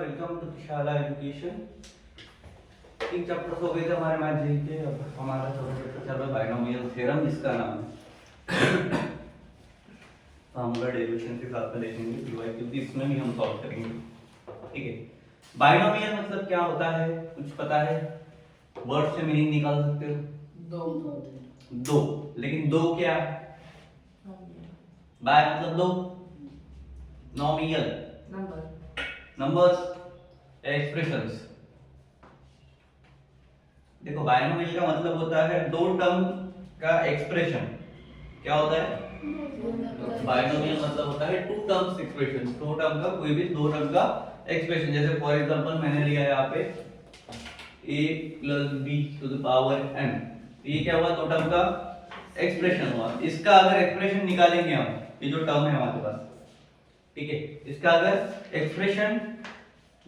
Welcome to शाला education. 3 chapters हो गए थे हमारे मैथ जी के। अब हमारा चौथा चैप्टर चल रहा है बाइनोमियल थ्योरम, जिसका नाम है फॉर्मूला डेरिवेशन के साथ में देखेंगे डीवाई, क्योंकि इसमें भी हम सॉल्व करेंगे। ठीक है, बाइनोमियल मतलब क्या होता है, कुछ पता है? वर्ड से मीनिंग निकाल सकते हो? दो, लेकिन दो क्या? बाय मतलब दो, नॉमियल नंबर्स, एक्सप्रेशंस। देखो बाइनोमियल का मतलब होता है दो टर्म का एक्सप्रेशन। क्या होता है? बाइनोमियल मतलब होता है टू टर्म्स एक्सप्रेशन, दो टर्म का, कोई भी दो टर्म का एक्सप्रेशन। जैसे फॉर एग्जांपल मैंने लिया है यहाँ पे a plus b to the power n, ये क्या हुआ? दो टर्म का एक्सप्रेशन हुआ। इसका अगर एक्सप्रेशन निकालेंगे हम, ये जो टर्म है हमारे पास, ठीक है, इसका अगर एक्सप्रेशन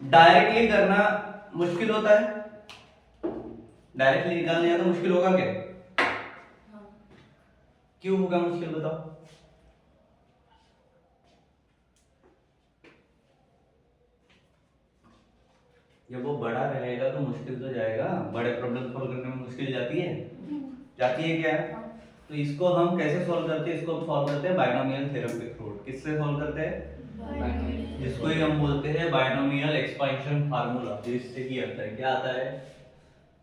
डायरेक्टली करना मुश्किल होता है, डायरेक्टली निकालने या तो मुश्किल होगा क्या? क्यों होगा मुश्किल, बताओ? जब वो बड़ा रहेगा तो मुश्किल तो जाएगा, बड़े प्रॉब्लम सॉल्व करने में मुश्किल जाती है, जाती है क्या? तो इसको हम कैसे सॉल्व करते हैं? इसको हम सॉल्व करते हैं बाइनोमियल थ्योरम के थ्रू। किससे सॉल्व करते हैं? जिसको ही हम बोलते हैं बाइनोमियल एक्सपेंशन फार्मूला। जिससे की आता है, क्या आता है?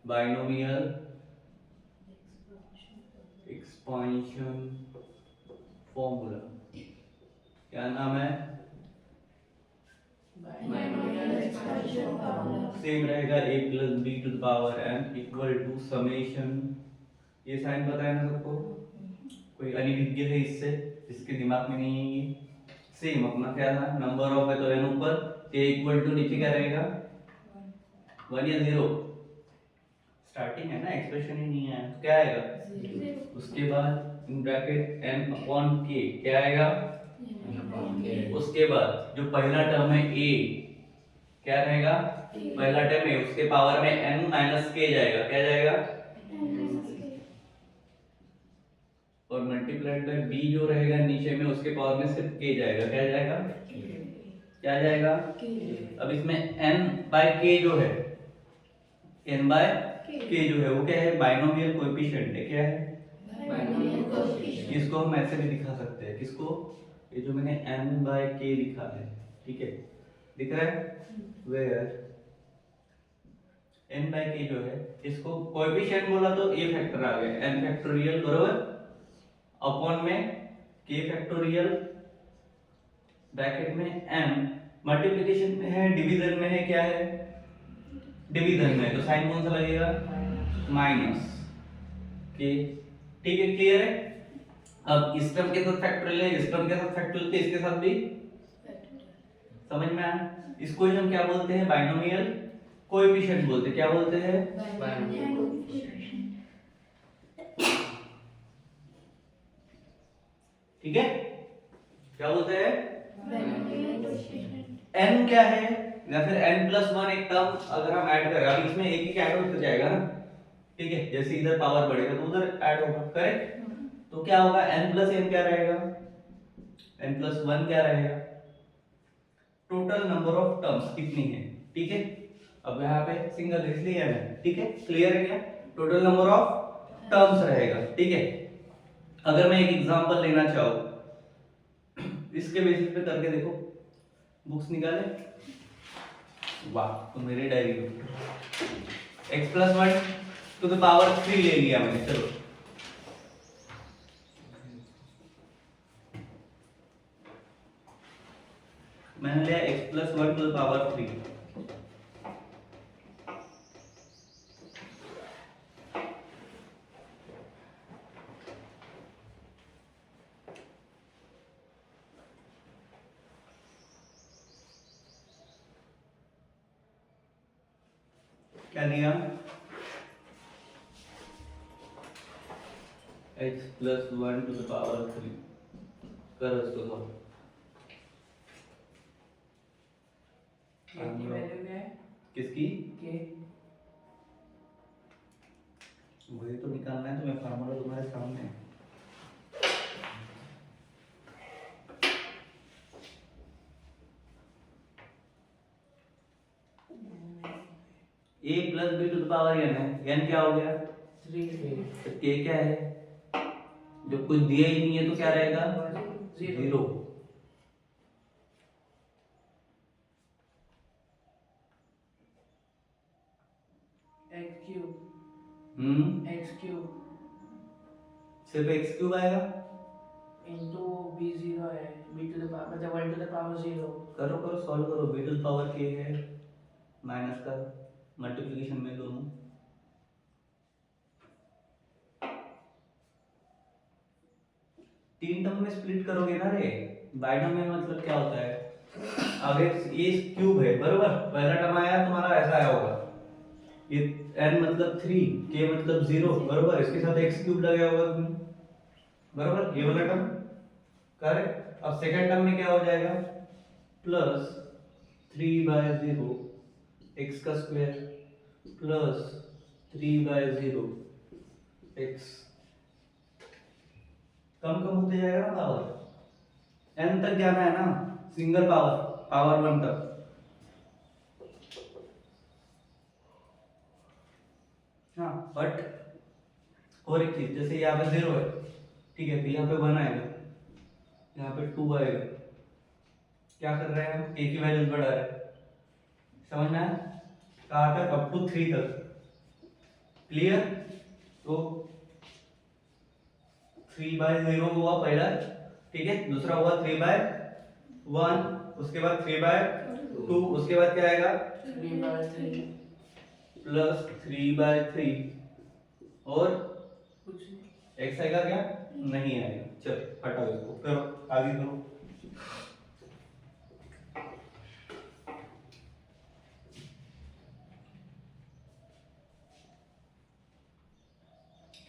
Binomial expansion formula. क्या नाम है? सेम रहेगा, a plus b to the power n equal to summation। ये साइन पता है ना सबको? कोई अनिभिज्ञ है इससे, जिसके दिमाग में नहीं है ये? सेम अपना क्या था, नंबर ऑफ है तो n ऊपर, k इक्वल टू नीचे क्या रहेगा? 1 या 0? स्टार्टिंग है ना, एक्सप्रेशन ही नहीं है तो क्या आएगा? 0। उसके बाद in bracket n upon k क्या आएगा? उसके बाद जो पहला टर्म है a, क्या रहेगा? पहला टर्म है, उसके पावर में n माइनस k जाएगा। क्या जाएगा? और मल्टीप्लाइड बाय b जो रहेगा नीचे में, उसके पावर में सिर्फ k जाएगा। क्या जाएगा? क्या जाएगा? अब इसमें n बाय k जो है, n बाय k जो है वो क्या है? बाइनोमियल कोएफिशिएंट है। क्या है? Binomial coefficient. इसको हम ऐसे भी दिखा सकते हैं। किसको? ये जो मैंने n बाय k लिखा है, ठीक है, दिख रहा है? वेयर n बाय k जो है, इसको कोएफिशिएंट बोला तो a फैक्टर आ गया, n फैक्टोरियल बराबर अपॉन में k फैक्टोरियल ब्रैकेट में m, मल्टीप्लिकेशन में है, डिवीजन में है, क्या है? डिवीजन में है, तो साइन कौन सा लगेगा? Minus k। ठीक है, क्लियर है? अब इस टर्म के साथ फैक्टोरियल है, इस टर्म के साथ फैक्टोरियल, तो इसके साथ भी समझ में आया? इसको ही हम क्या बोलते हैं? बाइनोमियल कोएफिशिएंट बोलते हैं। क्या बोलते हैं? Binomial coefficient. ठीक है, क्या बोलते हैं? n क्या है? या फिर n प्लस 1 एक टर्म अगर हम ऐड करें, अब इसमें एक ही ऐड होता जाएगा ना, ठीक है, जैसे इधर पावर बढ़ेगा तो उधर ऐड होगा, करेक्ट? तो क्या होगा? n प्लस n क्या रहेगा? n प्लस 1 क्या रहेगा? टोटल नंबर ऑफ टर्म्स कितनी है, ठीक है? अब यहाँ पे सिंगल इसलिए n है, ठीक है, क्लियर है क्या? टोटल नंबर ऑफ टर्म्स रहेगा, ठीक है। अगर मैं एक एग्जांपल लेना चाहूँ, इसके बेसिस पे करके देखो, बुक्स निकाले, वाह, तो मेरी डायरी में x plus 1 to the power 3 ले लिया मैंने। चलो मैंने लिया x plus 1 to the power 3। क्या लिया? x plus 1 to the power 3। करो इसको सॉल्व। k की वैल्यू क्या है? किसकी? k वही तो निकालना है, तो मैं फार्मूला तुम्हारे सामने है। a plus b to the power n है, n क्या हो गया, 3 तो k क्या है, जब कुछ दिया ही नहीं है तो क्या रहेगा, 0। x cube सिर्फ x क्यूब आएगा, into b0 है, b to the power मतलब 1 to the power 0। करो करो सॉल्व करो, b to the power k है, माइनस का मल्टीप्लिकेशन में दोनों, तीन टर्म में स्प्लिट करोगे ना रे, बाइनोमियल मतलब क्या होता है, अगर ये क्यूब है बरोबर, पहला टर्म आया तुम्हारा ऐसा आया होगा, ये n मतलब 3, k मतलब 0 बरोबर, इसके साथ x क्यूब लगाया होगा तुमने बरोबर, ये वाला टर्म करेक्ट। अब सेकंड टर्म में क्या हो जाएगा, प्लस 3/0 x का स्क्वायर प्लस 3/0 x, कम कम होते जाएगा ना पावर, n तक जाना है ना, सिंगल पावर, पावर 1 तक। हाँ बट और एक चीज, जैसे यहाँ पे 0 है, ठीक है, तो यहाँ पे 1 आएगा, यहाँ पे 2 आएगा, क्या कर रहे हैं हम, a की वैल्यूज बढ़ा रहे हैं, समझ में आया, कहाँ तक, अप टू 3 तक, क्लियर। तो 3/0 हुआ पहला, ठीक है, दूसरा हुआ 3/1, उसके बाद 3/2, उसके बाद क्या आएगा 3/3 प्लस 3/3, और कुछ नहीं। x आएगा क्या, नहीं आएगा, चल हटाओ इसको, करो आगे करो।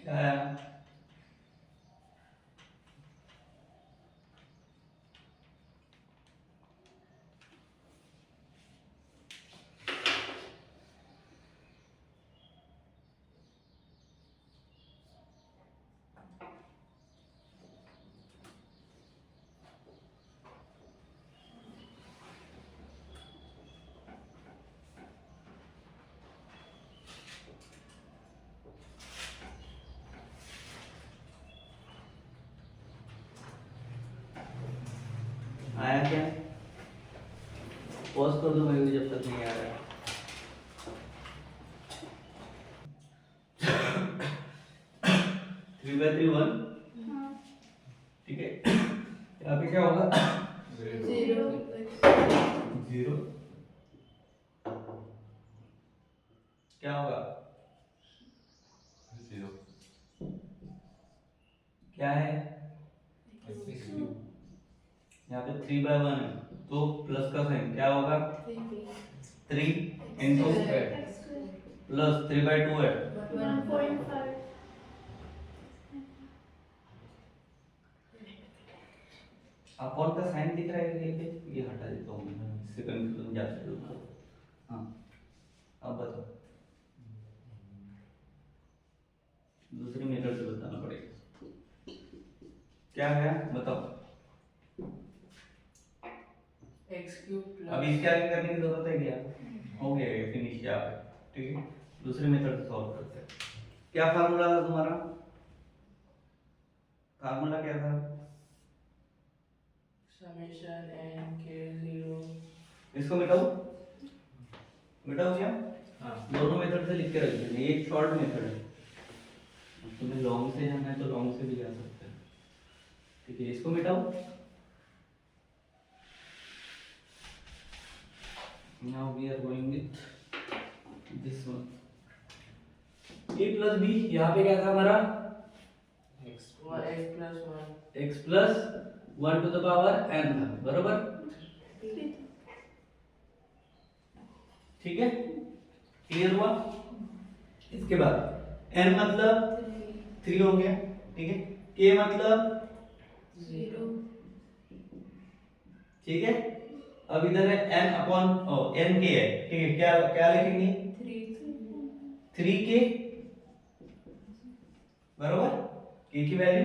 क्या आया, आया क्या, पॉज कर दो मेरे को जब तक नहीं आ रहा। 3/3 1, ठीक है, यहाँ पे क्या होगा 0, क्या होगा 0, क्या है, यहाँ पे 3/1 है, तो प्लस का साइन क्या होगा 3 इंटू प्लस 3/2 है, 1.5 अपॉन का साइन दिख रहा है ये हटा देता हूँ मैं, इससे कंफ्यूजन जाता है लोगों को। हाँ अब बताओ, दूसरी मेथड से बताना पड़ेगा, क्या है बताओ, x cube अभी इसके आगे करने की जरूरत है क्या, हो गया ये फिनिश यहाँ पे, ठीक है, दूसरे मेथड से सॉल्व करते हैं। क्या फार्मूला था तुम्हारा, फार्मूला क्या था, summation n k0 इसको मिटाओ, मिटाओ क्या, हाँ दोनों मेथड से लिख के रख देंगे, एक शॉर्ट मेथड है, तुम्हें लॉन्ग से जाना है तो लॉन्ग से भी जा सकते हैं, ठीक है, इसको मिटाओ। Now we are going with this one, a plus b, यहाँ पे क्या था हमारा x x plus 1 x plus 1 to the power n था बरोबर, ठीक है, क्लियर हुआ। इसके बाद n मतलब 3 हो गया, ठीक है, k मतलब 0 ठीक है, अब इधर है n अपॉन n k है, ठीक है, क्या क्या लिखेंगे 3k बरोबर, k की वैल्यू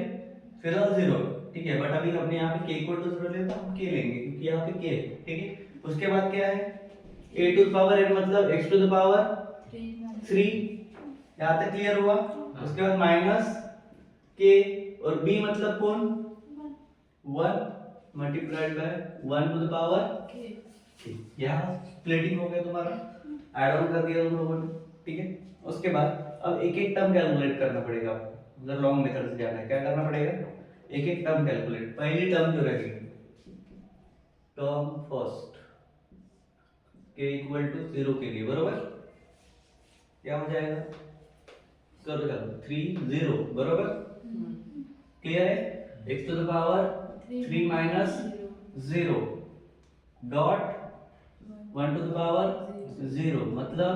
फिलहाल 0, ठीक है, बट अभी अपने यहाँ पे k इक्वल टू 0 लेते हम k लेंगे क्योंकि यहाँ पे k है, ठीक है। उसके बाद क्या है a to the power n मतलब x टू द पावर 3 यहाँ तक क्लियर हुआ। उसके बाद माइनस के और b मतलब कौन 1 multiplied by 1 to the power k। यहाँ स्प्लिटिंग हो गया तुम्हारा, ऐड ऑन कर दिया तुम लोगों ने, ठीक है। उसके बाद अब एक एक टर्म कैलकुलेट करना पड़ेगा आपको, मतलब लॉन्ग मेथड से जाना है, क्या करना पड़ेगा एक एक टर्म कैलकुलेट। पहली टर्म जो रहेगी term first k equal to 0 के लिए, बरोबर क्या हो जाएगा, करो चलो 3 0 बरोबर, क्लियर है। x to the power 3 minus 0 dot 1 to the power 0 मतलब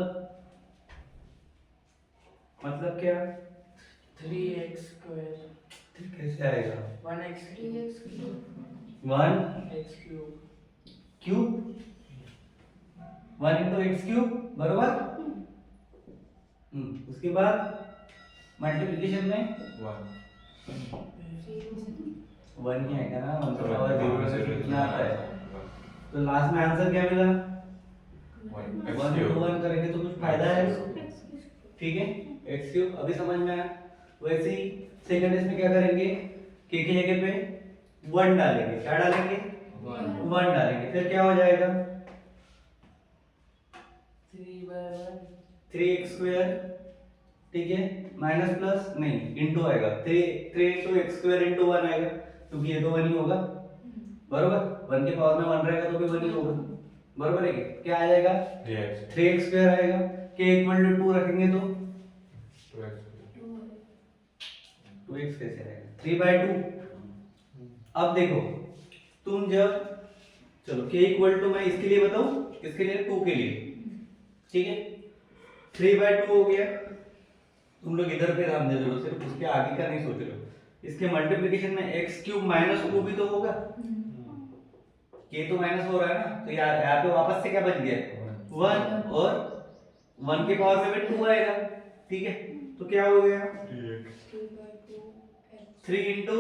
क्या 3x square फिर कैसे आएगा 1x 1 x cube cube 1 into x cube बरोबर। उसके बाद मल्टीप्लिकेशन में 1 ही आएगा ना, 1 का पावर 0 से कितना आता है, तो लास्ट में आंसर क्या मिला 1 इंटू 1 करेंगे तो कुछ फायदा है, ठीक है एक्स क्यूब। अभी समझ में आया। वैसे ही सेकंड इसमें क्या करेंगे k की जगह पे 1 डालेंगे, क्या डालेंगे 1 डालेंगे, फिर क्या हो जाएगा 3x स्क्वायर, ठीक है, माइनस प्लस नहीं इंटू आएगा 3 इंटू एक्स स्क्वायर इंटू 1 आएगा, क्योंकि ये तो 1 ही होगा बरोबर, 1 के पावर में 1 रहेगा तो भी 1 ही होगा बरोबर है। क्या आ जाएगा 3x स्क्वायर आएगा, k इक्वल टू 2 रखेंगे तो 2x कैसे आएगा 3/2। अब देखो तुम जब चलो k इक्वल टू मैं इसके लिए बताऊं, किसके लिए 2 के लिए, ठीक है 3/2 हो गया। तुम लोग इधर पे ध्यान दे रहे हो, सिर्फ उसके आगे का नहीं सोच रहे हो। इसके मल्टीप्लिकेशन में x क्यूब माइनस 2 भी तो होगा, k तो माइनस हो रहा है ना, तो यहाँ पे वापस से क्या बच गया 1 और 1 के पावर में भी 2 आएगा, ठीक है। तो क्या हो गया 3 इंटू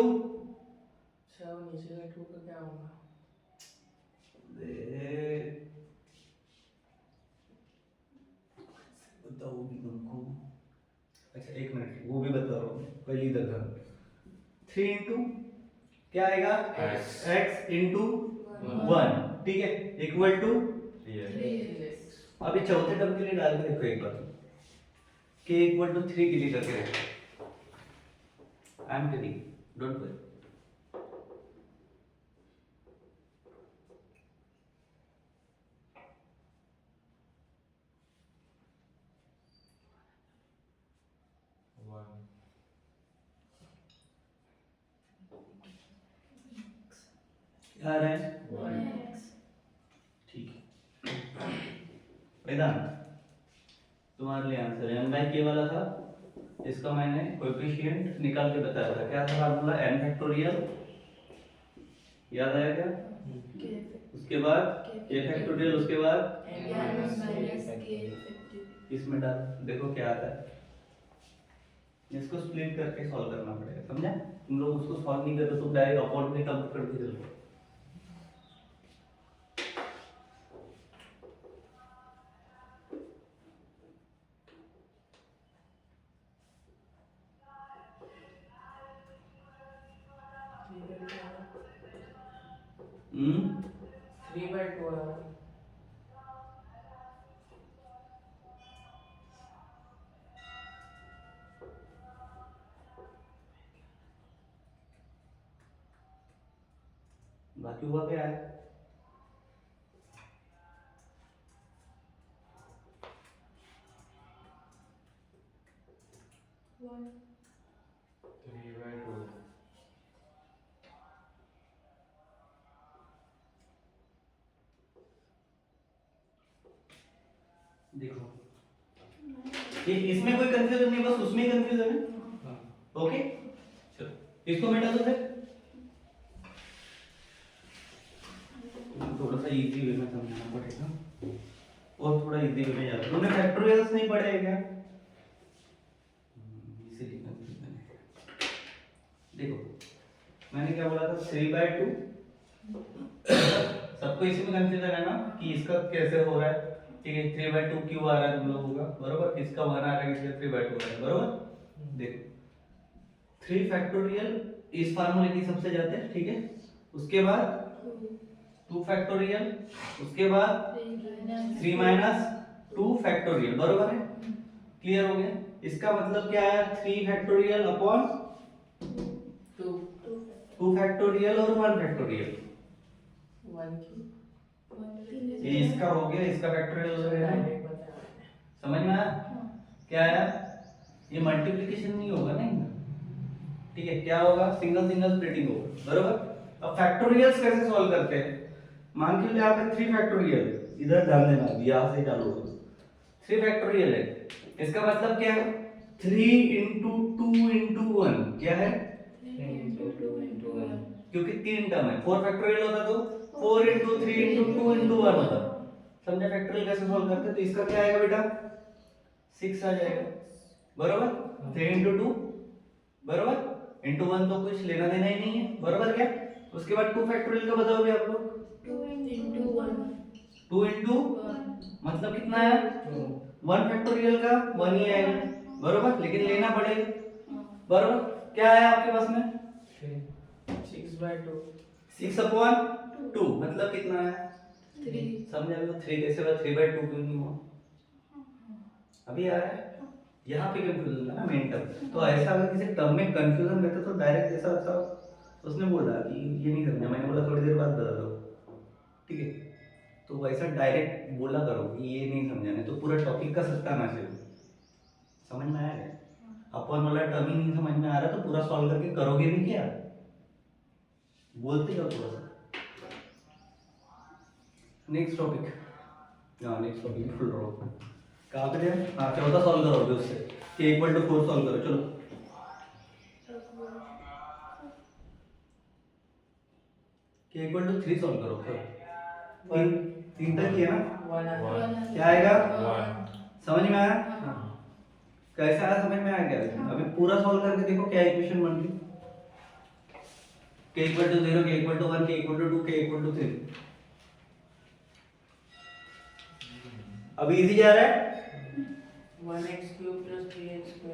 नीचे का 2 का क्या होगा बताओगी तुमको, अच्छा एक मिनट वो भी बता रहा हूँ, पहली दर्जन 3 इंटू क्या आएगा x इंटू 1, ठीक है इक्वल टू। अभी चौथे टर्म के लिए डाल के देखो एक बार, k इक्वल टू 3 के लिए करके देखो, I am telling don't worry. क्या आ रहा है ठीक है वेदांत, तुम्हारे लिए आंसर है n के वाला था, इसका मैंने कोएफिशिएंट निकाल के बताया था, क्या था फार्मूला n फैक्टोरियल, याद आया क्या, उसके बाद k फैक्टोरियल, उसके बाद इसमें डाल देखो क्या आता है, इसको स्प्लिट करके सॉल्व करना पड़ेगा, समझा। तुम लोग उसको सॉल्व नहीं करते तो डायरेक्ट अपॉन में टर्म करके चलो। हम्म 3/2 बाकी हुआ क्या है देखो, ये इसमें कोई कंफ्यूजन नहीं, बस उसमें कंफ्यूजन है, ओके चलो इसको मिटा दो फिर, थोड़ा सा इजी वे में समझाना पड़ेगा, और थोड़ा इजी वे में जाना। तुमने फैक्टोरियल्स नहीं पढ़े हैं क्या, इसीलिए कंफ्यूजन है। देखो मैंने क्या बोला था 3/2, सबको इसी में कंफ्यूजन है ना कि इसका कैसे हो रहा है, ठीक है 3/2 क्यों आ रहा है तुम लोगों का, बरोबर, किसका 1 आ रहा है इसलिए 3/2 आ रहा है, बरोबर। देखो 3 फैक्टोरियल इस फार्मूले की सबसे जाते हैं, ठीक है, उसके बाद 2 फैक्टोरियल, उसके बाद 3 माइनस 2 फैक्टोरियल, बरोबर है, क्लियर हो गया। इसका मतलब क्या है 3 फैक्टोरियल अपॉन 2 फैक्टोरियल और 1 फैक्टोरियल, 1 की ये इसका हो गया, इसका फैक्टोरियल हो गया, डायरेक्ट बताया मैंने। समझ में आया क्या है, ये मल्टीप्लिकेशन नहीं होगा नहीं, ठीक है, क्या होगा सिंगल सिंगल स्प्लिटिंग होगा, बरोबर। अब फैक्टोरियल्स कैसे सॉल्व करते हैं, मान के लिए यहाँ पे 3 फैक्टोरियल, इधर ध्यान देना, यहाँ से चालू होगा, 3 फैक्टोरियल है, इसका मतलब क्या है 3 into 2 into 1 क्या है, 3 into 2 into 1 क्योंकि 3 टर्म है, 4 फैक्टोरियल होता तो 4 into 3 into 2 into 1 होता, समझा फैक्टोरियल कैसे सॉल्व करते हैं, तो इसका क्या आएगा बेटा 6 आ जाएगा, बरोबर, 3 into 2 बरोबर, into 1 तो कुछ लेना देना ही नहीं है, बरोबर क्या, उसके बाद 2 फैक्टोरियल का बताओगे आप लोग, 2 into मतलब कितना है 1 फैक्टोरियल का 1 ही आएगा, बरोबर, लेकिन लेना पड़ेगा, बरोबर, क्या है आपके पास में 6/2 6 अपॉन 2 मतलब कितना है 3, समझ आया 3 कैसे हुआ 3/2 क्यों नहीं हुआ, अभी आ रहा है, यहाँ पे कंफ्यूजन है ना मेन टर्म, तो ऐसा अगर किसी टर्म में कंफ्यूजन रहता तो डायरेक्ट ऐसा ऐसा उसने बोला कि ये नहीं समझा, मैंने बोला थोड़ी देर बाद बता दो, ठीक है, तो वैसा डायरेक्ट बोला करो कि ये नहीं समझाने, तो पूरा टॉपिक का सत्यानाश है, समझ में आया क्या, अपन वाला टर्म ही नहीं समझ में आ रहा तो पूरा सॉल्व करके करोगे भी क्या, बोलते जाओ थोड़ा सा। नेक्स्ट टॉपिक, हाँ नेक्स्ट टॉपिक फुल रहो, कहाँ पे थे, हाँ चौथा सॉल्व करोगे उससे कि 1/4 सॉल्व करो, चलो कि 1/3 सॉल्व करो, चलो 3 तक ही है ना, 1 क्या आएगा 1 समझ में आया, कैसा आया समझ में आया क्या, अभी पूरा सॉल्व करके देखो क्या इक्वेशन बन रही, k = 0, k = 1, k = 2, k = 3, अभी इजी जा रहा है, 1x³ + 3x²।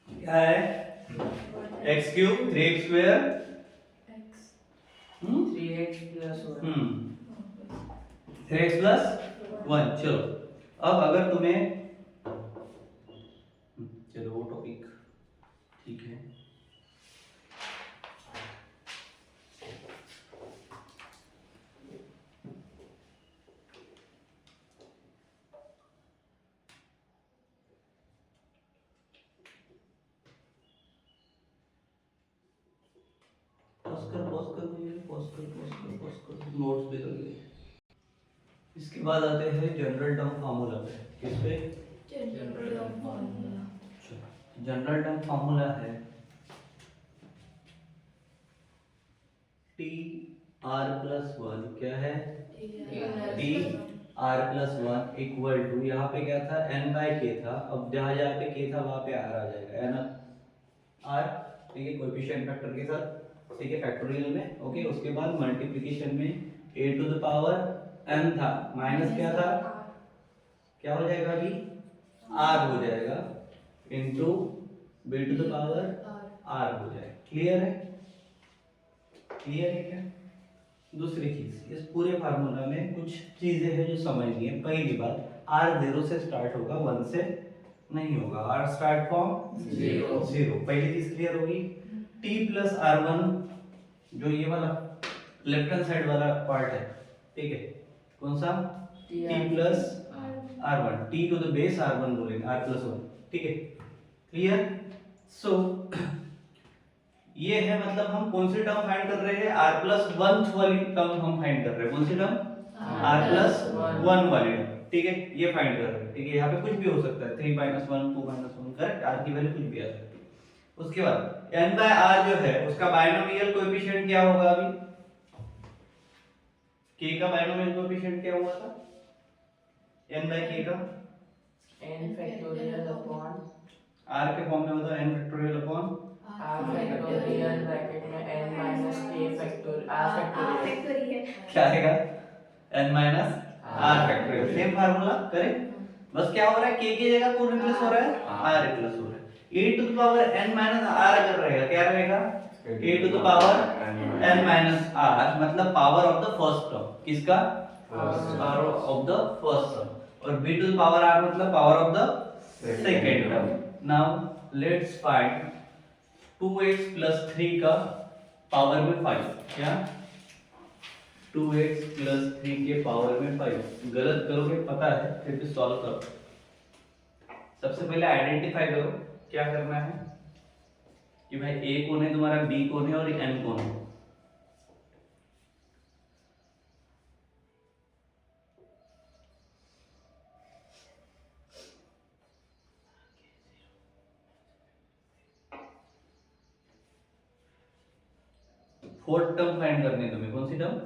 क्या है x³ 3x² 3x + 1 3x + 1, चलो अब अगर तुम्हें चलो वो टॉपिक ठीक है, नोट्स भी कर लिए, इसके बाद आते हैं जनरल टर्म फार्मूला पे, किस पे जनरल टर्म फार्मूला है TR+1, क्या है TR+1 = यहाँ पे क्या था n/k था, अब जहाँ जहाँ पे k था वहाँ पे r आ जाएगा n r, ठीक है, कोएफिशिएंट फैक्टर के साथ, ठीक है, फैक्टोरियल में, ओके, उसके बाद मल्टीप्लिकेशन में a⁴n था माइनस क्या था, क्या हो जाएगा अभी r हो जाएगा इनटू b⁴ r हो जाएगा, क्लियर है, क्लियर है क्या। दूसरी चीज, इस पूरे फार्मूला में कुछ चीजें हैं जो समझनी है, पहली बात r 0 से स्टार्ट होगा 1 से नहीं होगा, r स्टार्ट फ्रॉम 0, पहली चीज क्लियर होगी। t + r1 जो ये वाला लेफ्ट हैंड साइड वाला पार्ट है, ठीक है, कौन सा t + r1, t to the base r1 बोलेंगे, r+1, ठीक है, क्लियर। सो ये है, मतलब हम कौन सी टर्म फाइंड कर रहे हैं, r+1 वाली टर्म हम फाइंड कर रहे हैं, कौन सी टर्म r+1 वाली टर्म, ठीक है, ये फाइंड कर रहे हैं, ठीक है, यहाँ पे कुछ भी हो सकता है 3 - 1 2 - 1 करेक्ट, r की वैल्यू कुछ भी आ सकती है। उसके बाद n/r जो है उसका बायनोमियल कोएफिशिएंट क्या होगा, अभी k का बायनोमियल कोएफिशिएंट क्या हुआ था n/k का n फैक्टोरियल अपॉन r के फॉर्म में बताओ n factorial upon r factorial bracket में n minus a factorial r factorial क्या आएगा n minus r factorial. Same formula करें, बस क्या हो रहा है k की जगह कौन रिप्लेस हो रहा है r रिप्लेस हो रहा है। e to the power n minus r अगर रहेगा क्या रहेगा e to the power n minus r, मतलब power of the first term. किसका? Power of the first term. और b to the power r मतलब power of the second term. Now let's find 2x plus 3 का power में 5। क्या 2x plus 3 के power में 5? गलत करोगे पता है, फिर भी सॉल्व करो। सबसे पहले आइडेंटिफाई करो क्या करना है कि भाई a कौन है तुम्हारा, b कौन है और n कौन है। फोर्थ टर्म फाइंड करनी है तुम्हें। कौन सी term?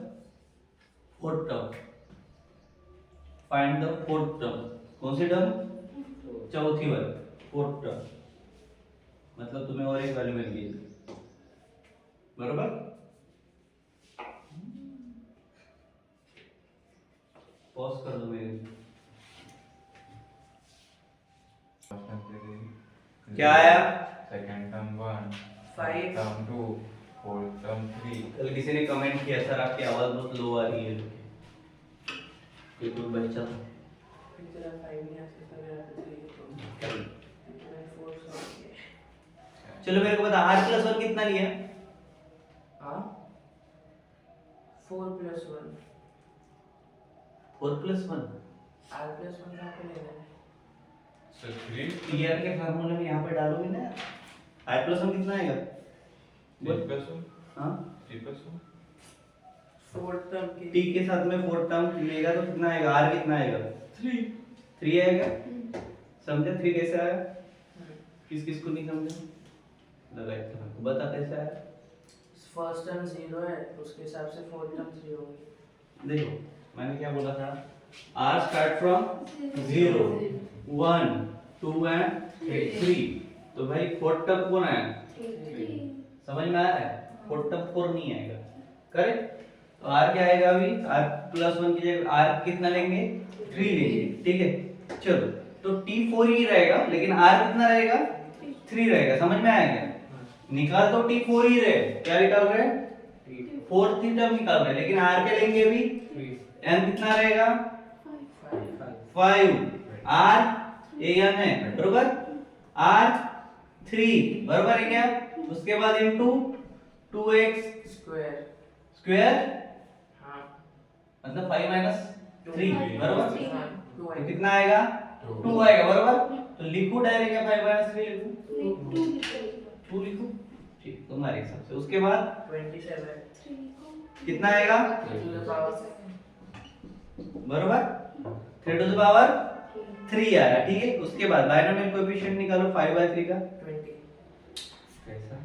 Fourth term. Find the fourth term. कौन सी टर्म? चौथी वाली फोर्थ टर्म। मतलब तुम्हें और एक वैल्यू मिल गई, बरोबर। पॉज कर दो मेरे। क्या आया? Second term 1, 5 term 2, fourth term 3। कल किसी ने कमेंट किया सर आपकी आवाज बहुत लो आ रही है। कोई बच्चा था। फिर 5 नहीं आ सकता मेरा 3 तो 4 सॉल्व किया। चलो मेरे को बता r प्लस 1 कितना लिया? हां 4 plus 1 4 प्लस 1 r plus 1 कहां पे लेना है? So 3 क्लियर के फार्मूले में यहाँ पे डालोगे ना, r प्लस 1 कितना आएगा? 3 plus 1, हाँ 3 plus 1, फोर्थ टर्म के t के साथ में फोर्थ टर्म लेगा तो कितना आएगा? r कितना आएगा? 3 आएगा। समझे 3 कैसे आया? किस किस को नहीं समझे? लगा इतना को बता कैसे आया। फर्स्ट टर्म 0 है उसके हिसाब से फोर्थ टर्म 0 होगी। देखो मैंने क्या बोला था, r स्टार्ट फ्रॉम 0 1 2 एंड 3। तो भाई फोर्थ टर्म कौन आया? समझ में आ रहा है? फोर्थ टर्म 4 नहीं आएगा, करेक्ट। तो r क्या आएगा? अभी r प्लस 1 की जगह r कितना लेंगे? 3 लेंगे, ठीक है। चलो तो t 4 ही रहेगा लेकिन r कितना रहेगा? 3 रहेगा। समझ में आया क्या? निकाल तो t 4 ही रहे, क्या निकाल रहे हैं? फोर्थ ही टर्म निकाल रहे हैं, लेकिन r के लेंगे अभी n कितना रहेगा? 5 r a n है, बरोबर। r 3 बरोबर है क्या? उसके बाद इनटू 2x स्क्वायर स्क्वायर हां मतलब 5 माइनस 3 बरोबर। हां 2 तो कितना आएगा? 2 आएगा, बरोबर। तो लिखो डायरेक्ट या 5 माइनस 3 लिखो? 2 लिखो, ठीक तुम्हारे हिसाब से। उसके बाद 27 कितना आएगा? टू द पावर बरोबर 3 टू द पावर 3 आया, ठीक है। उसके बाद बाइनोमियल कोएफिशिएंट निकालो 5/3 का। 20 कैसा?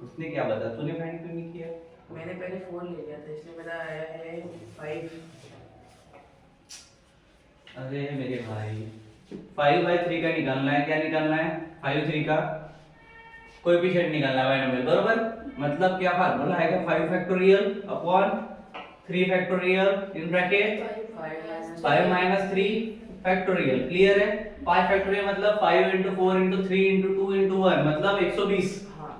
उसने क्या बताया? तूने फाइंड क्यों नहीं किया? मैंने पहले 4 ले लिया था इसलिए मेरा आया है 5। अरे मेरे भाई 5/3 का निकालना है। क्या निकालना है? 5 3 का कोएफिशिएंट निकालना है बाइनोमियल, बरोबर। मतलब क्या फार्मूला आएगा? 5 factorial upon 3 factorial in bracket 5 minus 3 factorial. Clear है? 5 फैक्टोरियल मतलब 5 into 4 into 3 into 2 into 1 मतलब 120 हां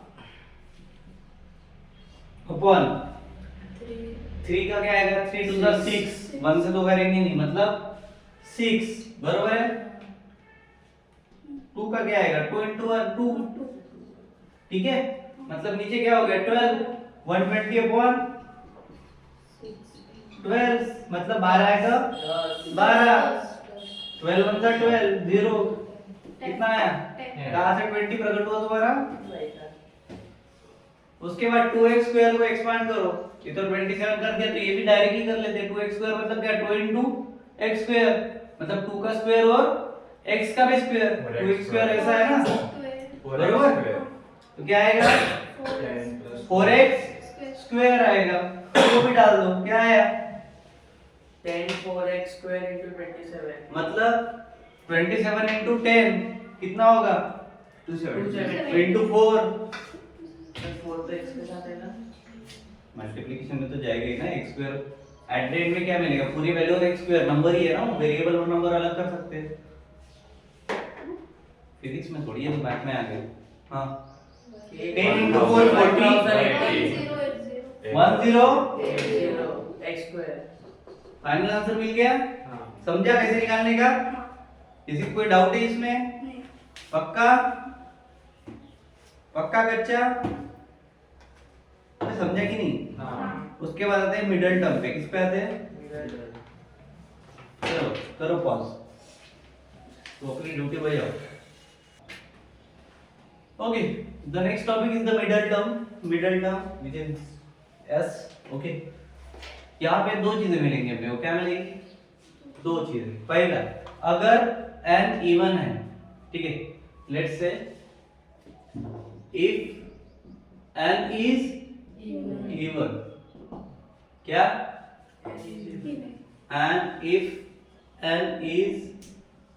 अपॉन 3 का क्या आएगा? 3 टू द 6 1 से तो करेंगे नहीं, मतलब 6 बरोबर है। 2 का क्या आएगा? 2 into 1 2, ठीक है। मतलब नीचे क्या हो गया? 12 120 अपॉन 12 मतलब 12 आएगा 12। 12 1 का 12 0 कितना आया? कहां से 20 प्रकट हुआ तुम्हारा? उसके बाद 2x स्क्वायर को एक्सपांड करो, ये तो 27 कर दिया तो ये भी डायरेक्ट ही कर लेते हैं। 2x स्क्वायर मतलब क्या? 2 into x स्क्वायर मतलब 2 का स्क्वायर और x का भी स्क्वायर। 2x स्क्वायर ऐसा है ना, बरोबर। तो क्या आएगा? 4x स्क्वायर आएगा, वो भी डाल दो। क्या आया? 10 4x square into 27 मतलब 27 into 10 कितना होगा 270 into 4 4 तो x के साथ है ना, मल्टीप्लिकेशन में तो जाएगा ही ना x square. At the end में क्या मिलेगा, पूरी वैल्यू और x स्क्वायर, नंबर ही है ना, वेरिएबल और नंबर अलग कर सकते हैं। फिजिक्स में थोड़ी है, तो मैथ में आ गए। हां 10 into 4 40 10 x square. Final answer मिल गया। समझा कैसे निकालने का? किसी को कोई डाउट है इसमें? पक्का पक्का कच्चा? तो समझा कि नहीं? उसके बाद आते हैं मिडिल टर्म पे। किस पे आते हैं? चलो करो पॉज, तो अपनी ड्यूटी पे जाओ। Okay, the next topic is the middle term which is S. Okay, यहाँ पे दो चीजें मिलेंगी अपने को। क्या मिलेगी? दो चीजें। पहला, अगर n इवन है, ठीक है, let's say if n is even, क्या? and if n is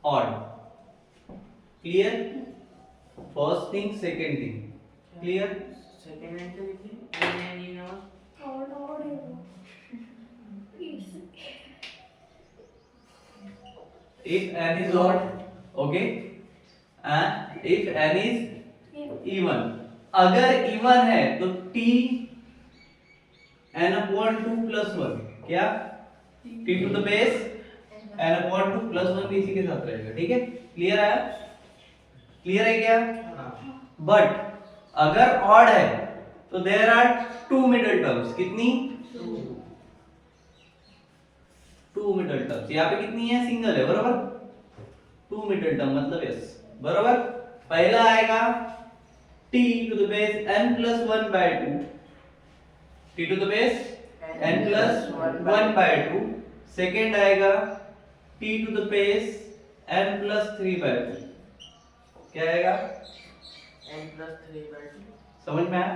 odd. Clear? First thing, second thing. Clear? Second and लिखिए n in और If n is odd, okay, and if n is even. अगर even है तो t n upon 2 plus 1, क्या? t to the base n upon 2 plus 1 भी इसी के साथ रहेगा। ठीक है, क्लियर है? क्लियर है क्या? बट अगर ऑड है तो there are two middle terms. कितनी? Two middle terms. यहाँ पे कितनी है? सिंगल है, बरोबर। टू मिडिल टर्म मतलब यस, बरोबर। पहला आएगा t to the base n plus 1 by 2, t to the base n plus 1 by 2। Second आएगा t to the base n plus 3 by 2। क्या आएगा? n plus 3 by 2। समझ में आया?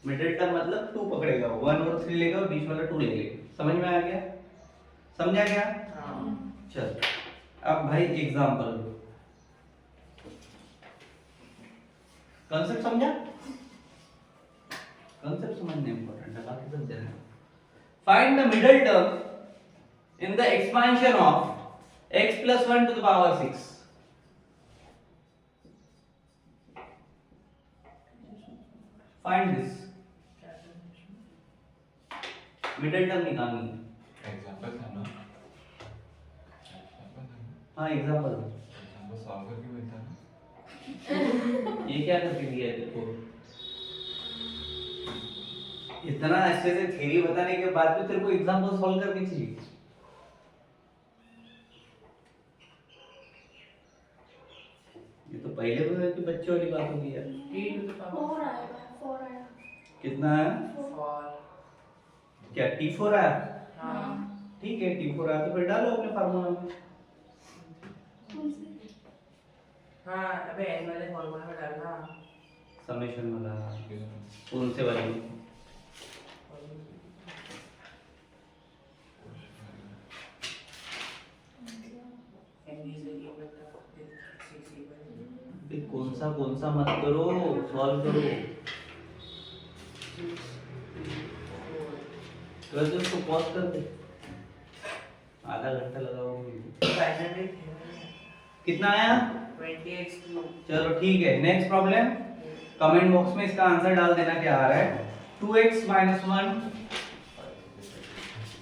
मिडिल टर्म मतलब 2 पकड़ेगा, 1 और 3 लेगा और बीच वाला 2 ले लेगा। समझ में आ गया? समझा क्या? चल अब भाई एग्जांपल लो। कांसेप्ट समझा? कांसेप्ट समझना इंपॉर्टेंट है, बाकी सब जाने। Find the middle term in the expansion of x plus 1 to the power 6। Find this middle term निकालनी है। एग्जांपल था ना, हाँ एग्जांपल एग्जांपल सॉल्व करके मिलता है। ये क्या करके दिया है देखो। इतना अच्छे से थ्योरी बताने के बाद भी तेरे को एग्जांपल सॉल्व करनी चाहिए। ये तो पहले भी कि बच्चों वाली बात होगी यार। t to the power 4 आया। कितना है? 4। क्या t4 आया? हाँ ठीक है, t4 आया तो फिर डालो अपने फार्मूला में। हाँ, अबे n वाले फॉर्मूला में डालना। समेशन वाला कौन से वाले? n is equal to 6 बे कौन सा मत करो, सॉल्व करो। कर दो, उसको पॉज कर दे, आधा घंटा लगाओगे। फाइनली कितना आया? 20x3। चलो ठीक है, नेक्स्ट प्रॉब्लम। कमेंट बॉक्स में इसका आंसर डाल देना क्या आ रहा है। 2x minus 1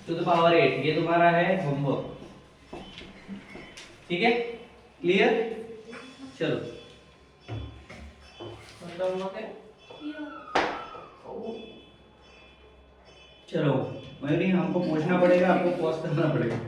to the power 8, ये तुम्हारा है होमवर्क। ठीक है, क्लियर? चलो मतलब हुआ क्या? चलो मयूरी, हमको पूछना पड़ेगा, आपको पॉज करना पड़ेगा।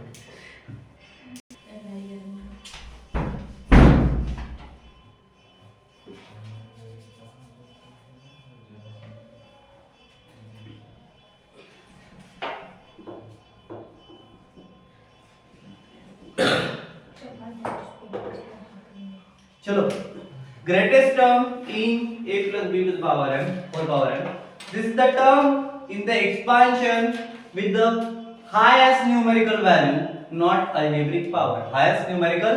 चलो, greatest term in a plus b to the power m, whole power m. This is the term in the expansion with the highest numerical value, not algebraic power. Highest numerical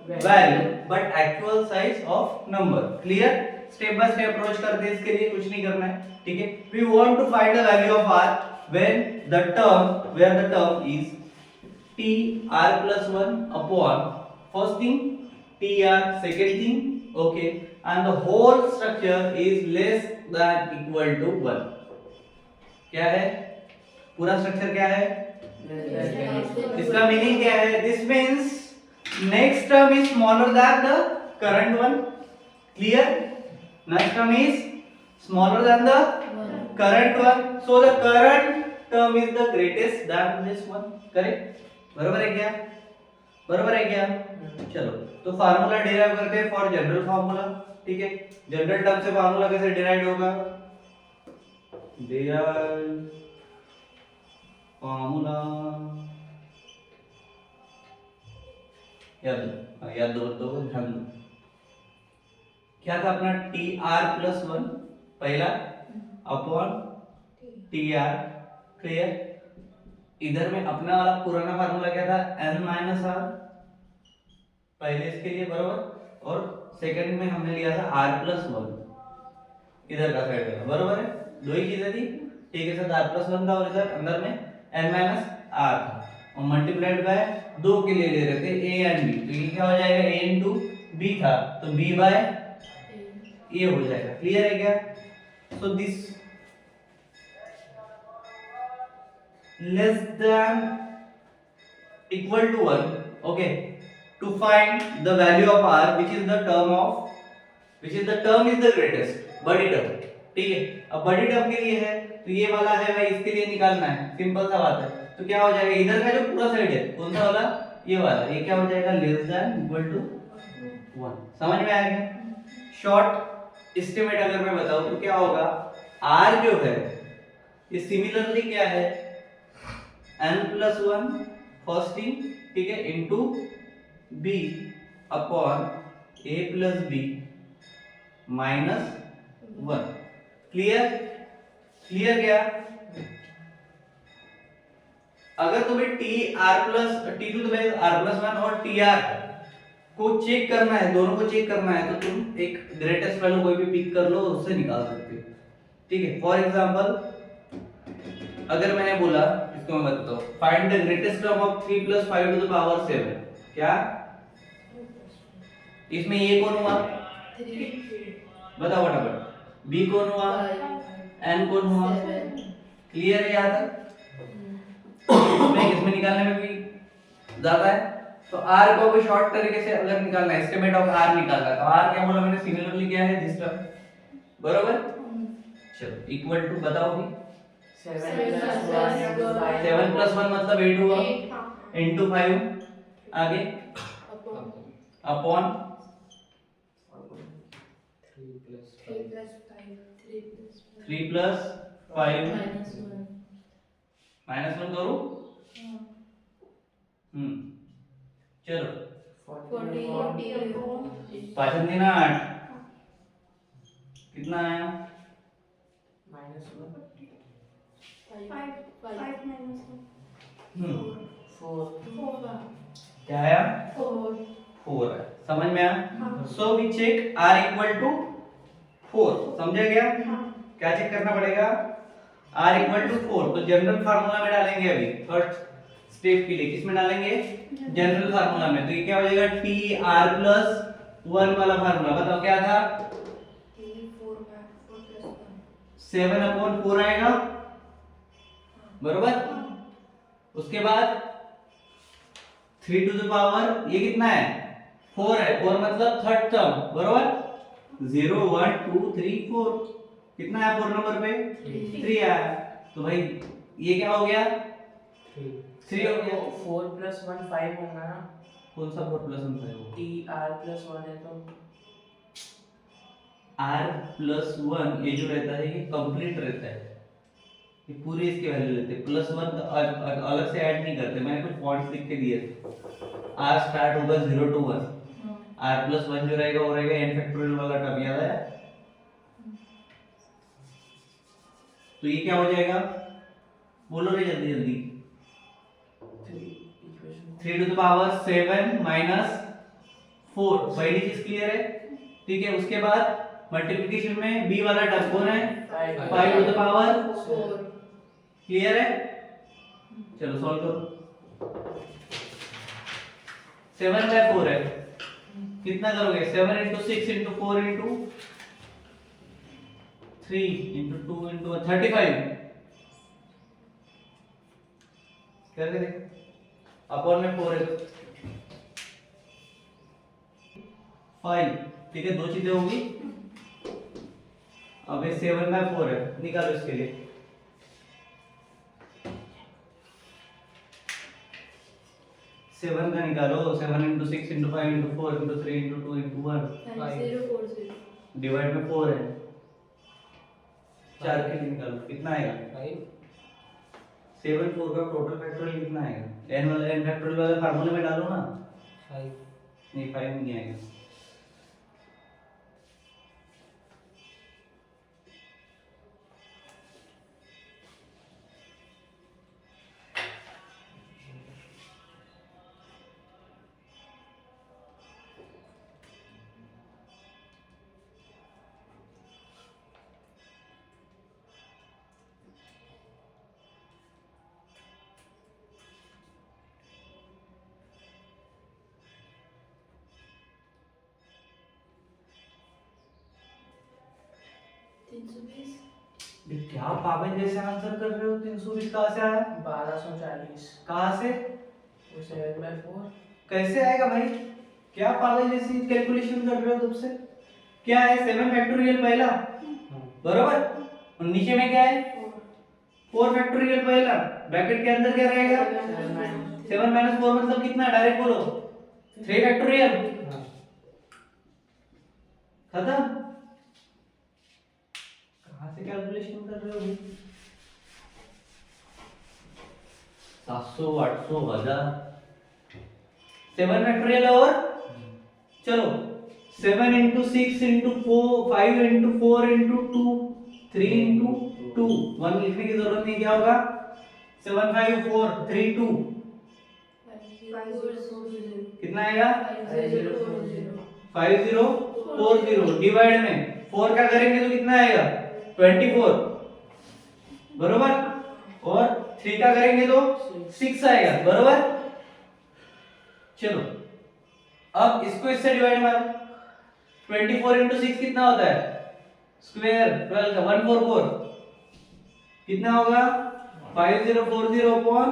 value but actual size of number. Clear? Step by step approach करते हैं, इसके लिए कुछ नहीं करना है, ठीक है। We want to find the value of r when the term where the term is tr plus 1 upon first thing tr second thing, okay, and the whole structure is less than equal to 1। क्या है पूरा structure? क्या है? इसका meaning क्या है? This means next term is smaller than the current one। clear? next term is smaller than the current one, so the current term is the greatest than this one। correct? बराबर है क्या? बराबर है क्या? चलो तो फार्मूला डिराइव करते हैं फॉर जनरल फार्मूला, ठीक है। जनरल टर्म से फार्मूला कैसे डिराइव होगा? डिराइव फार्मूला याद दो ध्यान दो। क्या था अपना? टी आर प्लस 1 पहला अपॉन टी आर। क्लियर? इधर में अपना वाला पुराना फार्मूला क्या था? एन माइनस आर पहले इसके लिए, बराबर। और सेकंड में हमने लिया था आर प्लस 1 इधर का साइड का, बराबर है। दो ही चीजें थी, ठीक है। साथ आर प्लस 1 था और इधर अंदर में एन माइनस आर था, और मल्टीप्लाइड बाय दो के लिए ले रहे थे a एंड b, तो ये क्या हो जाएगा? a इनटू b था तो b बाय a हो जाएगा। क्लियर है क्या? So this less than equal to 1, okay, to find the value of r which is the term is the greatest, बड़ी टर्म, ठीक है। अब बड़ी टर्म के लिए है तो ये वाला है भाई, इसके लिए निकालना है, सिंपल सा बात है। तो क्या हो जाएगा? इधर का जो पूरा साइड है कौन सा वाला? ये वाला, ये क्या हो जाएगा? Less than equal to 1। समझ में आया क्या? शॉर्ट एस्टिमेट अगर मैं बताऊं तो क्या होगा? r जो है ये सिमिलरली क्या है? n प्लस 1 फर्स्ट थिंग, ठीक है, into b upon a plus b minus 1। Clear? Clear क्या? अगर तुम्हें T R plus T to the R plus 1 और टी आर को चेक करना है, दोनों को चेक करना है, तो तुम एक ग्रेटेस्ट वैल्यू कोई भी पिक कर लो, उससे निकाल सकते हो, ठीक है। फॉर एग्जांपल अगर मैंने बोला, इसको मैं बताता हूं, find the greatest term of 3 + 5 to the power 7, क्या इसमें ये कौन हुआ? 3 बताओ फटाफट। b कौन हुआ? n कौन हुआ? क्लियर है यहाँ तक? इसमें निकालने में भी ज्यादा है, तो r को भी शॉर्ट तरीके से अगर निकालना है, एस्टिमेट ऑफ r निकालना है, तो r क्या बोला मैंने? सिमिलरली क्या है? दिस टर्म, बराबर। चलो इक्वल टू बताओ भी। 7 + 1 मतलब 8 हुआ, इनटू 5 आगे अपॉन 3 + 5 -1 करो। चलो 5 × 3 8 कितना आया? -1 क्या आया? 4 है। समझ में आया? So we check r equal to 4। समझा गया? क्या चेक करना पड़ेगा? r equal to 4। तो जनरल फार्मूला में डालेंगे अभी फर्स्ट स्टेप के लिए। किसमें डालेंगे? जनरल फार्मूला में। तो ये क्या हो जाएगा? टी आर प्लस 1 वाला फार्मूला, बताओ क्या था? 7/4 आएगा, बरोबर। उसके बाद 3 टू द पावर ये कितना है? 4 है। 4 मतलब थर्ड टर्म, बरोबर। 0 1 2 3 4 कितना है 4 नंबर पे? 3 आया। तो भाई ये क्या हो गया? 3 हो गया। 4 + 1 5 होगा ना? कौन सा 4 + 1 5 होगा? टी आर + 1 है तो r + 1 ये जो रहता है ये कंप्लीट रहता है, ये पूरी इसकी वैल्यू लेते हैं। +1 अलग से ऐड नहीं करते, मैंने कुछ पॉइंट्स लिख के दिए थे। r स्टार्ट होगा 0 to 1, r + 1 जो रहेगा वो रहेगा n फैक्टोरियल वाला टर्म, याद है? तो ये क्या हो जाएगा? बोलो रे जल्दी जल्दी। 3 टू द पावर 7 - 4, पहली चीज क्लियर है, ठीक है। उसके बाद मल्टीप्लिकेशन में b वाला टर्म कौन है, 5 टू द पावर 4 क्लियर है। चलो सॉल्व करो। 7/4 है, कितना करोगे, 7 into 6 into 4 into 3 into 2 into 35 करके देखो, अपॉन में 4 है 5, ठीक है। दो चीजें होंगी। अब ये 7/4 है, निकालो इसके लिए। सेवन का निकालो, 7 into 6 into 5 into 4 into 3 into 2 into 1 040 divide में 4 है, 4 के लिए निकालो, कितना आएगा 7 4 का टोटल फैक्टोरियल कितना आएगा, n वाला n फैक्टोरियल वाले फार्मूले में डालो ना, 5 नहीं 5 नहीं आएगा। ये क्या पागल जैसे आंसर कर रहे हो, 320 कहाँ से आया, 1240 कहाँ से, वो 7/4 कैसे आएगा भाई, क्या पागल जैसी कैलकुलेशन कर रहे हो तुम से। क्या है 7 फैक्टोरियल पहला बराबर, और नीचे में क्या है 4 फैक्टोरियल पहला, ब्रैकेट के अंदर क्या रहेगा 7 माइनस 4 मतलब कितना, डायरेक्ट बोलो 3 फैक्टोरियल, खत्म। कहाँ से कैलकुलेशन कर रहे हो, 700 800 1000, 7 फैक्टोरियल और चलो 7 into 6 into 4 5 into 4 into 2 3 into 2 1 लिखने की जरूरत नहीं, क्या होगा 7 5 4 3 2 कितना आएगा 5040 डिवाइड में 4 का करेंगे तो कितना आएगा 24 बरोबर, और 3 का करेंगे तो 6 आएगा बरोबर। चलो अब इसको इससे डिवाइड मारो, 24 इंटू 6 कितना होता है, स्क्वायर 12 का 144 कितना होगा 5040 अपॉन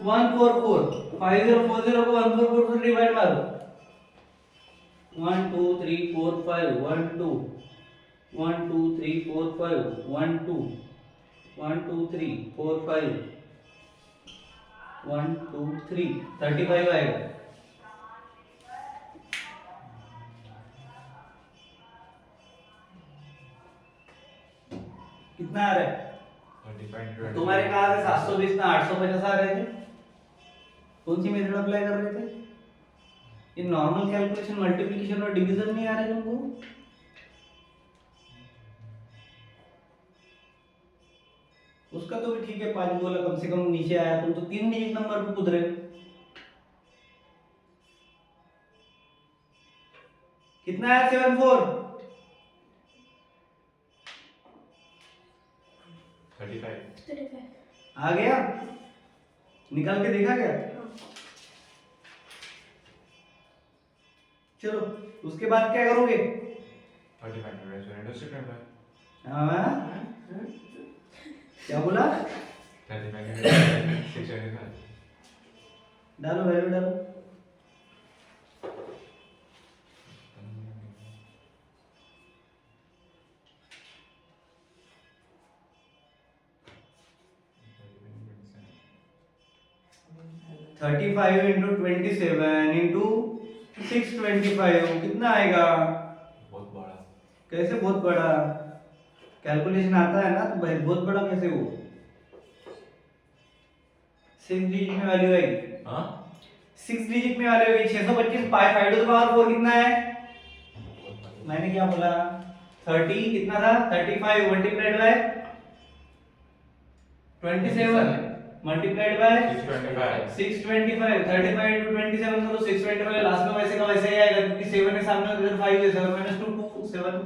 144, 5040 को 144 से डिवाइड मारो, 1 2 3 4 5 1 2 1 2 3 4 5 1 2 1 2 3 4 5 1 2 3 35 आएगा। कितना आ रहा है, 35 तुम्हारे कहा से 720 में 850 आ रहे थे, कौन सी मेथड अप्लाई कर रहे थे, ये नॉर्मल कैलकुलेशन मल्टीप्लिकेशन और डिवीजन नहीं आ रहे तुमको, उसका तो भी ठीक है 5 बोला कम से कम नीचे आया, तुम तो 3 डिजिट नंबर पे कूद रहे हो। कितना आया 74 35 आ गया, निकाल के देखा क्या, चलो उसके बाद क्या करोगे, 35 हाँ क्या बोला, 625 डालो वैल्यू डालो, थर्टी 35 इंटू 27 इंटू 625 कितना आएगा, बहुत बड़ा, कैसे बहुत बड़ा, कैलकुलेशन आता है ना तो भाई बहुत बड़ा कैसे हो, 6 डिजिट में वैल्यू आएगी, हाँ 6 डिजिट में वैल्यू आएगी, 625 5 टू द पावर 4 कितना है, मैंने क्या बोला 30 कितना था 35 multiplied by 27 multiplied by 625 625 35 into 27 तो 625 लास्ट में वैसे का वैसे ही आएगा क्योंकि 7 है सामने तो इधर 5 है 7 minus 2 2 7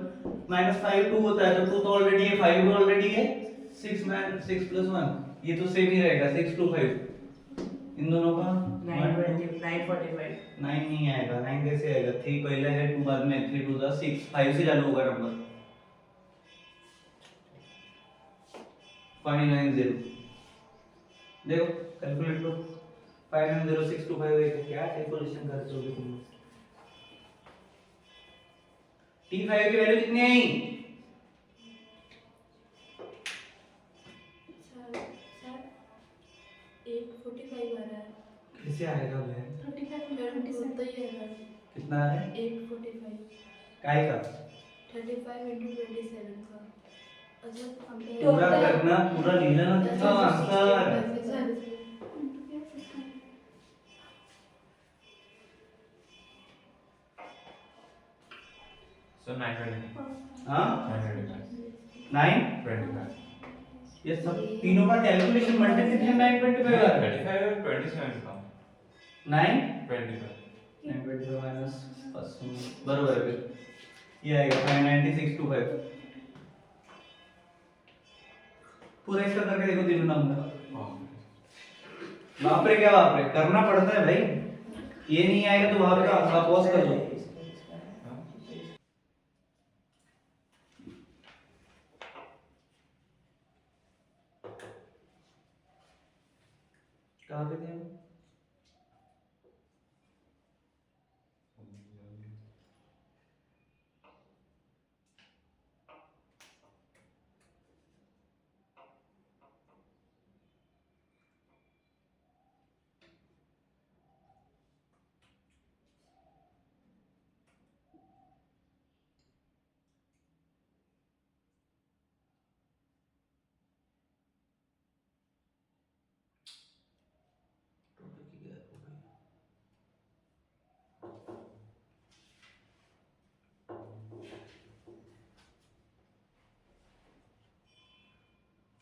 minus 5 2 होता है तो 2 तो ऑलरेडी है 5 तो ऑलरेडी है 6 plus 1 ये तो सेम ही रहेगा 6 2 5 इन दोनों का 920 945 9 नहीं आएगा 9 कैसे आएगा 3 पहले है 2 बाद में 3 2 दा 6 5 से चालू होगा नंबर 590 देखो कैलकुलेट करो 5906258 क्या कैलकुलेशन करते हो तुम t5 की वैल्यू कितनी आई कैसे आएगा भैया कितना है काय का पूरा करना पूरा लिखना ना कितना आंसर So 925 हाँ 925 9 ये सब तीनों का कैलकुलेशन मल्टीप्लिकेशन 925 आ रहा है 35 और 27 का 9 25 925 माइनस बराबर है फिर ये आएगा 59625 पूरा इसका करके देखो तीनों नंबर बाप रे क्या बाप रे करना पड़ता है भाई ये नहीं आएगा तो वहां पे आप पॉज कर दो कहाँ पे थे हम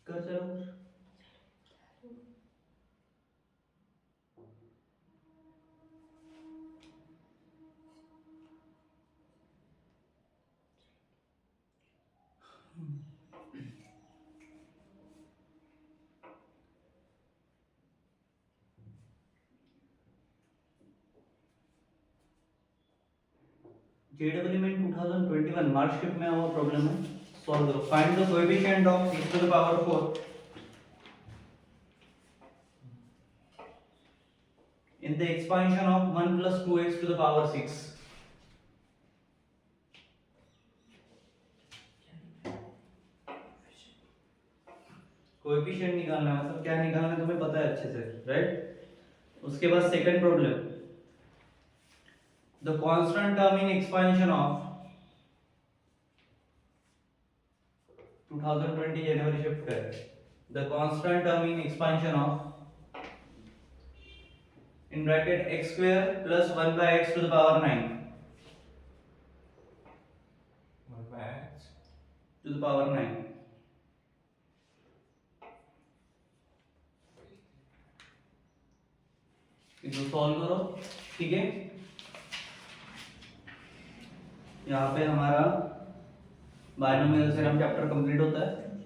कर चलो जेडबल में 2021 मार्कशीट में हुआ प्रॉब्लम है सॉल्व करो find the coefficient of x to the power 4 in the expansion of 1 plus 2x to the power 6 coefficient निकालना है मतलब क्या निकालना है तुम्हें पता है अच्छे से राइट उसके बाद second problem the constant term in expansion of 2020 January shift है the constant term in expansion of in bracket x square plus 1 by x to the power 9 1 by x to the power 9 इसको solve करो ठीक है यहाँ पे हमारा binomial theorem chapter complete होता है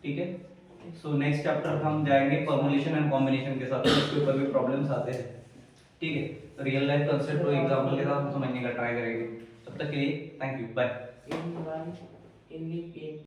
ठीक है सो नेक्स्ट चैप्टर हम जाएंगे फॉर्मुलेशन एंड कॉम्बिनेशन के साथ उसके ऊपर भी प्रॉब्लम्स आते हैं ठीक है रियल लाइफ कंसेप्ट को एग्जांपल के साथ समझने का ट्राई करेंगे तब तक के लिए thank you bye in one in the